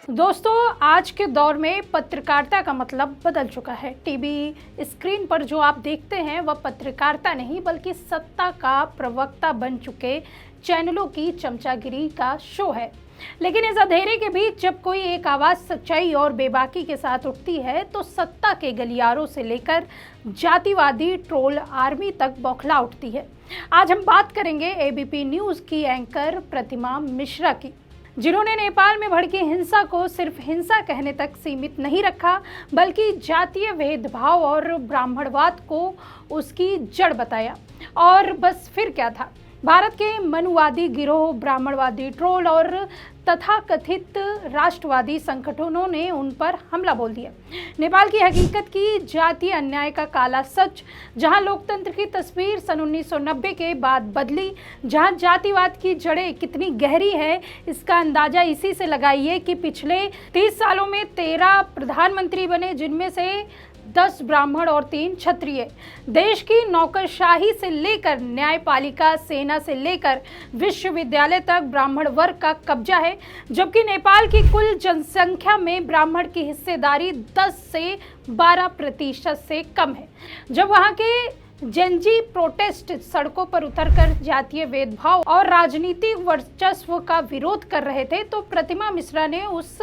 दोस्तों, आज के दौर में पत्रकारिता का मतलब बदल चुका है। टीवी स्क्रीन पर जो आप देखते हैं वह पत्रकारिता नहीं बल्कि सत्ता का प्रवक्ता बन चुके चैनलों की चमचागिरी का शो है। लेकिन इस अंधेरे के बीच जब कोई एक आवाज़ सच्चाई और बेबाकी के साथ उठती है तो सत्ता के गलियारों से लेकर जातिवादी ट्रोल आर्मी तक बौखला उठती है। आज हम बात करेंगे एबीपी न्यूज़ की एंकर प्रतिमा मिश्रा की, जिन्होंने नेपाल में भड़की हिंसा को सिर्फ हिंसा कहने तक सीमित नहीं रखा बल्कि जातीय भेदभाव और ब्राह्मणवाद को उसकी जड़ बताया। और बस फिर क्या था, भारत के मनुवादी गिरोह, ब्राह्मणवादी ट्रोल और तथाकथित राष्ट्रवादी संगठनों ने उन पर हमला बोल दिया। नेपाल की हकीकत की जातीय अन्याय का काला सच, जहां लोकतंत्र की तस्वीर सन 1990 के बाद बदली, जहां जातिवाद की जड़ें कितनी गहरी है इसका अंदाजा इसी से लगाइए कि पिछले 30 सालों में 13 प्रधानमंत्री बने, जिनमें से 10 ब्राह्मण और 3 क्षत्रिय। देश की नौकरशाही से लेकर न्यायपालिका, सेना से लेकर विश्वविद्यालय तक ब्राह्मण वर्ग का कब्जा है, जबकि नेपाल की कुल जनसंख्या में ब्राह्मण की हिस्सेदारी 10 से 12% से कम है। जब वहाँ के जेनजी प्रोटेस्ट सड़कों पर उतरकर जातीय भेदभाव और राजनीतिक वर्चस्व का विरोध कर रहे थे तो प्रतिमा मिश्रा ने उस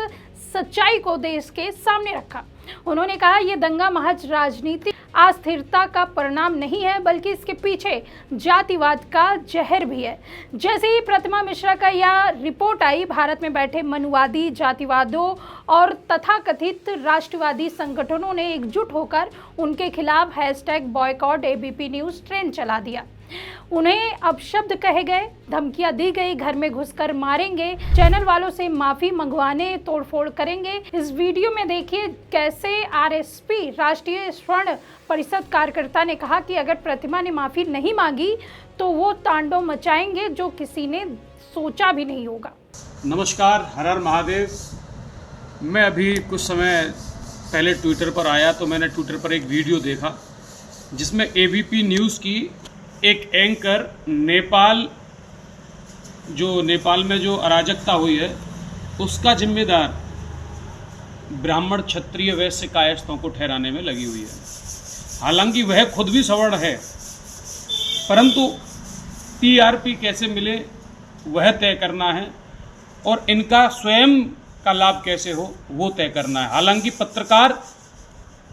सच्चाई को देश के सामने रखा। उन्होंने कहा, यह दंगा महज राजनीतिक अस्थिरता का परिणाम नहीं है बल्कि इसके पीछे जातिवाद का जहर भी है। जैसे ही प्रतिमा मिश्रा का यह रिपोर्ट आई, भारत में बैठे मनुवादी, जातिवादों और तथाकथित राष्ट्रवादी संगठनों ने एकजुट होकर उनके खिलाफ #बॉयकॉट एबीपी न्यूज़ ट्रेंड चला दिया। उन्हें अपशब्द कहे गए, धमकियां दी गई, घर में घुसकर मारेंगे, चैनल वालों से माफी मंगवाने, तोड़फोड़ करेंगे। इस वीडियो में देखिए कैसे आरएसपी, राष्ट्रीय स्वर्ण परिषद कार्यकर्ता ने कहा कि अगर प्रतिमा ने माफी नहीं मांगी तो वो तांडव मचाएंगे जो किसी ने सोचा भी नहीं होगा। नमस्कार, हर हर महादेव। मैं अभी कुछ समय पहले ट्विटर पर आया तो मैंने ट्विटर पर एक वीडियो देखा जिसमें एबीपी न्यूज़ की एक एंकर नेपाल में जो अराजकता हुई है उसका जिम्मेदार ब्राह्मण, क्षत्रिय, वैश्य, कायस्थों को ठहराने में लगी हुई है। हालांकि वह खुद भी सवर्ण है, परंतु टीआरपी कैसे मिले वह तय करना है और इनका स्वयं का लाभ कैसे हो वो तय करना है। हालांकि पत्रकार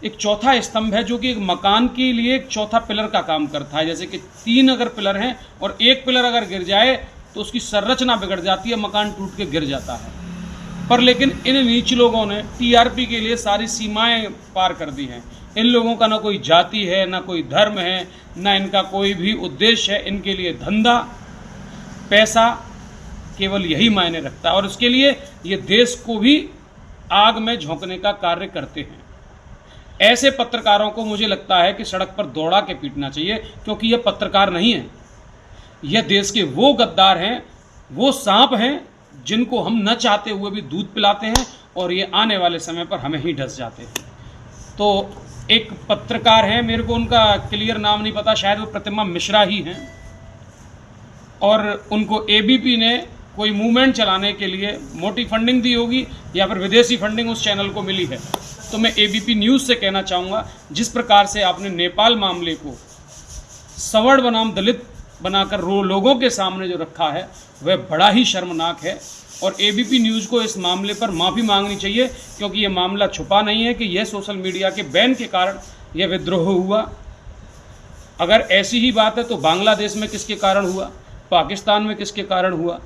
एक चौथा स्तंभ है जो कि एक मकान के लिए एक चौथा पिलर का काम करता है। जैसे कि 3 अगर पिलर हैं और एक पिलर अगर गिर जाए तो उसकी संरचना बिगड़ जाती है, मकान टूट के गिर जाता है। पर लेकिन इन नीच लोगों ने टीआरपी के लिए सारी सीमाएं पार कर दी हैं। इन लोगों का ना कोई जाति है, ना कोई धर्म है, ना इनका कोई भी उद्देश्य है। इनके लिए धंधा, पैसा केवल यही मायने रखता है और उसके लिए ये देश को भी आग में झोंकने का कार्य करते हैं। ऐसे पत्रकारों को मुझे लगता है कि सड़क पर दौड़ा के पीटना चाहिए, क्योंकि ये पत्रकार नहीं है। यह देश के वो गद्दार हैं, वो सांप हैं जिनको हम न चाहते हुए भी दूध पिलाते हैं और ये आने वाले समय पर हमें ही डस जाते हैं। तो एक पत्रकार है, मेरे को उनका क्लियर नाम नहीं पता, शायद वो प्रतिमा मिश्रा ही हैं, और उनको एबीपी ने कोई मूवमेंट चलाने के लिए मोटी फंडिंग दी होगी या फिर विदेशी फंडिंग उस चैनल को मिली है। तो मैं एबीपी न्यूज़ से कहना चाहूँगा, जिस प्रकार से आपने नेपाल मामले को सवर्ण बनाम दलित बनाकर लोगों के सामने जो रखा है वह बड़ा ही शर्मनाक है और एबीपी न्यूज़ को इस मामले पर माफ़ी मांगनी चाहिए, क्योंकि यह मामला छुपा नहीं है कि यह सोशल मीडिया के बैन के कारण यह विद्रोह हुआ। अगर ऐसी ही बात है तो बांग्लादेश में किसके कारण हुआ, पाकिस्तान में किसके कारण हुआ?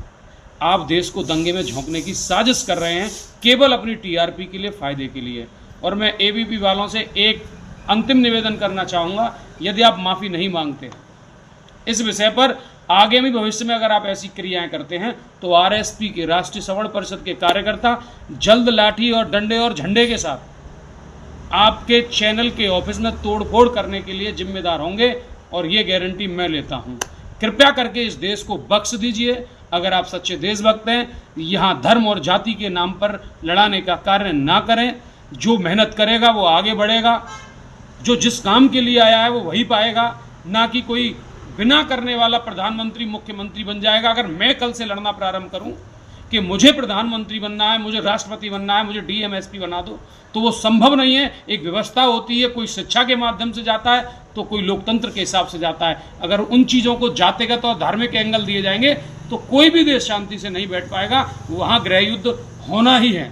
आप देश को दंगे में झोंकने की साजिश कर रहे हैं केवल अपनी टीआरपी के लिए, फ़ायदे के लिए। और मैं एबीपी वालों से एक अंतिम निवेदन करना चाहूँगा, यदि आप माफ़ी नहीं मांगते इस विषय पर, आगे भी भविष्य में अगर आप ऐसी क्रियाएं करते हैं तो आरएसपी के, राष्ट्रीय स्वर्ण परिषद के कार्यकर्ता जल्द लाठी और डंडे और झंडे के साथ आपके चैनल के ऑफिस में तोड़फोड़ करने के लिए जिम्मेदार होंगे और ये गारंटी मैं लेता हूँ। कृपया करके इस देश को बख्श दीजिए। अगर आप सच्चे देशभक्त हैं, यहाँ धर्म और जाति के नाम पर लड़ाने का कार्य ना करें। जो मेहनत करेगा वो आगे बढ़ेगा, जो जिस काम के लिए आया है वो वही पाएगा, ना कि कोई बिना करने वाला प्रधानमंत्री, मुख्यमंत्री बन जाएगा। अगर मैं कल से लड़ना प्रारंभ करूं कि मुझे प्रधानमंत्री बनना है, मुझे राष्ट्रपति बनना है, मुझे डीएमएसपी बना दो, तो वो संभव नहीं है। एक व्यवस्था होती है, कोई शिक्षा के माध्यम से जाता है तो कोई लोकतंत्र के हिसाब से जाता है। अगर उन चीज़ों को जातिगत और धार्मिक एंगल दिए जाएंगे तो कोई भी देश शांति से नहीं बैठ पाएगा, वहाँ गृह युद्ध होना ही है।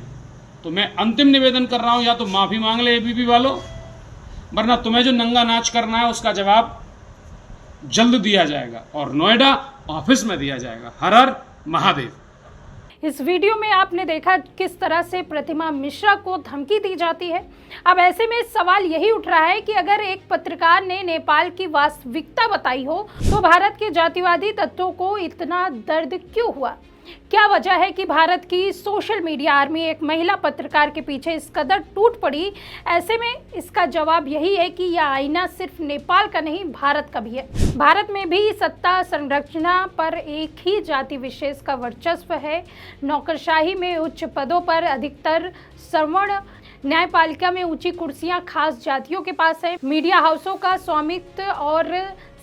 तो मैं अंतिम निवेदन कर रहा हूँ, या तो माफ़ी मांग ले एबीपी वालों, वरना तुम्हें जो नंगा नाच करना है उसका जवाब जल्द दिया जाएगा और नोएडा ऑफिस में दिया जाएगा। हर हर महादेव। इस वीडियो में आपने देखा किस तरह से प्रतिमा मिश्रा को धमकी दी जाती है। अब ऐसे में सवाल यही उठ रहा है कि अगर एक पत्रकार ने नेपाल की वास्तविकता बताई हो तो भारत के जातिवादी तत्वों को इतना दर्द क्यों हुआ? क्या वजह है कि भारत की सोशल मीडिया आर्मी एक महिला पत्रकार के पीछे इस कदर टूट पड़ी? ऐसे में इसका जवाब यही है कि यह आईना सिर्फ नेपाल का नहीं, भारत का भी है। भारत में भी सत्ता संरचना पर एक ही जाति विशेष का वर्चस्व है। नौकरशाही में उच्च पदों पर अधिकतर सवर्ण, न्यायपालिका में ऊंची कुर्सियां खास जातियों के पास है। मीडिया हाउसों का स्वामित्व और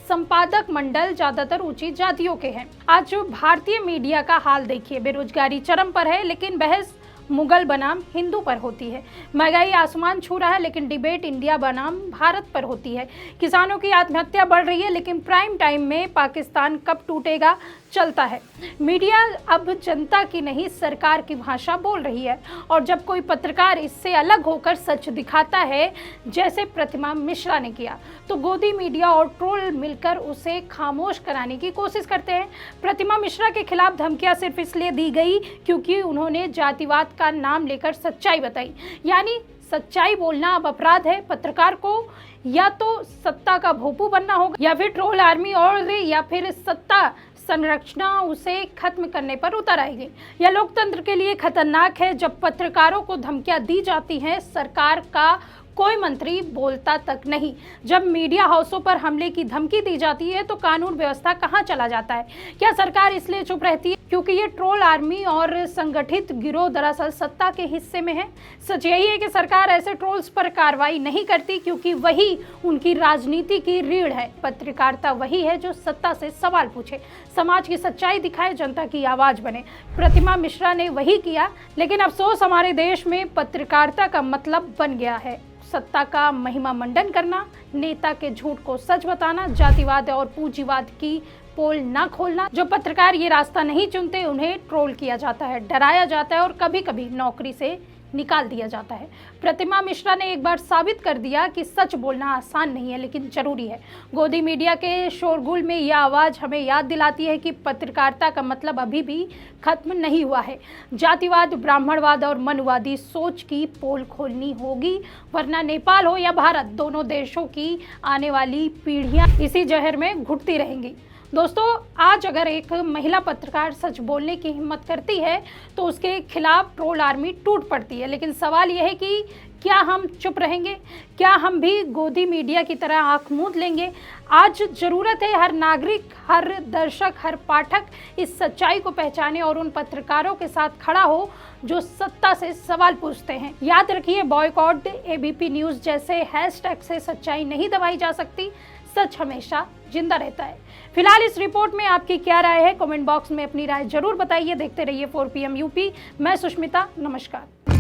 संपादक मंडल ज्यादातर ऊंची जातियों के हैं। आज भारतीय मीडिया का हाल देखिए, बेरोजगारी चरम पर है लेकिन बहस मुगल बनाम हिंदू पर होती है। महंगाई आसमान छू रहा है लेकिन डिबेट इंडिया बनाम भारत पर होती है। किसानों की आत्महत्या बढ़ रही है लेकिन प्राइम टाइम में पाकिस्तान कब टूटेगा चलता है। मीडिया अब जनता की नहीं सरकार की भाषा बोल रही है, और जब कोई पत्रकार इससे अलग होकर सच दिखाता है जैसे प्रतिमा मिश्रा ने किया, तो गोदी मीडिया और ट्रोल मिलकर उसे खामोश कराने की कोशिश करते हैं। प्रतिमा मिश्रा के खिलाफ धमकियां सिर्फ इसलिए दी गई क्योंकि उन्होंने जातिवाद का नाम लेकर सच्चाई बताई, यानी सच्चाई बोलना अब अपराध है। पत्रकार को या तो सत्ता का भोपू बनना होगा या फिर ट्रोल आर्मी और या फिर सत्ता संरचना उसे खत्म करने पर उतर आएगी। यह लोकतंत्र के लिए खतरनाक है जब पत्रकारों को धमकियां दी जाती हैं, सरकार का कोई मंत्री बोलता तक नहीं। जब मीडिया हाउसों पर हमले की धमकी दी जाती है तो कानून व्यवस्था कहां चला जाता है? क्या सरकार इसलिए चुप रहती है क्योंकि ये ट्रोल आर्मी और संगठित गिरोह दरअसल सत्ता के हिस्से में है? सच यही है कि सरकार ऐसे ट्रोल्स पर कार्रवाई नहीं करती क्योंकि वही उनकी राजनीति की रीढ़ है। पत्रकारिता वही है जो सत्ता से सवाल पूछे, समाज की सच्चाई दिखाए, जनता की आवाज बने। प्रतिमा मिश्रा ने वही किया, लेकिन अफसोस हमारे देश में पत्रकारिता का मतलब बन गया है सत्ता का महिमा मंडन करना, नेता के झूठ को सच बताना, जातिवाद और पूंजीवाद की पोल ना खोलना। जो पत्रकार ये रास्ता नहीं चुनते उन्हें ट्रोल किया जाता है, डराया जाता है और कभी कभी नौकरी से निकाल दिया जाता है। प्रतिमा मिश्रा ने एक बार साबित कर दिया कि सच बोलना आसान नहीं है लेकिन जरूरी है। गोदी मीडिया के शोरगुल में यह आवाज़ हमें याद दिलाती है कि पत्रकारिता का मतलब अभी भी खत्म नहीं हुआ है। जातिवाद, ब्राह्मणवाद और मनवादी सोच की पोल खोलनी होगी, वरना नेपाल हो या भारत, दोनों देशों की आने वाली पीढ़ियां इसी जहर में घुटती रहेंगी। दोस्तों, आज अगर एक महिला पत्रकार सच बोलने की हिम्मत करती है तो उसके खिलाफ ट्रोल आर्मी टूट पड़ती है। लेकिन सवाल यह है कि क्या हम चुप रहेंगे? क्या हम भी गोदी मीडिया की तरह आंख मूंद लेंगे? आज ज़रूरत है हर नागरिक, हर दर्शक, हर पाठक इस सच्चाई को पहचाने और उन पत्रकारों के साथ खड़ा हो जो सत्ता से सवाल पूछते हैं। याद रखिए, बॉयकॉट एबीपी न्यूज़ जैसे हैशटैग से सच्चाई नहीं दबाई जा सकती, सच हमेशा जिंदा रहता है। फिलहाल इस रिपोर्ट में आपकी क्या राय है? कमेंट बॉक्स में अपनी राय जरूर बताइए। देखते रहिए 4 PM यूपी। मैं सुष्मिता, नमस्कार।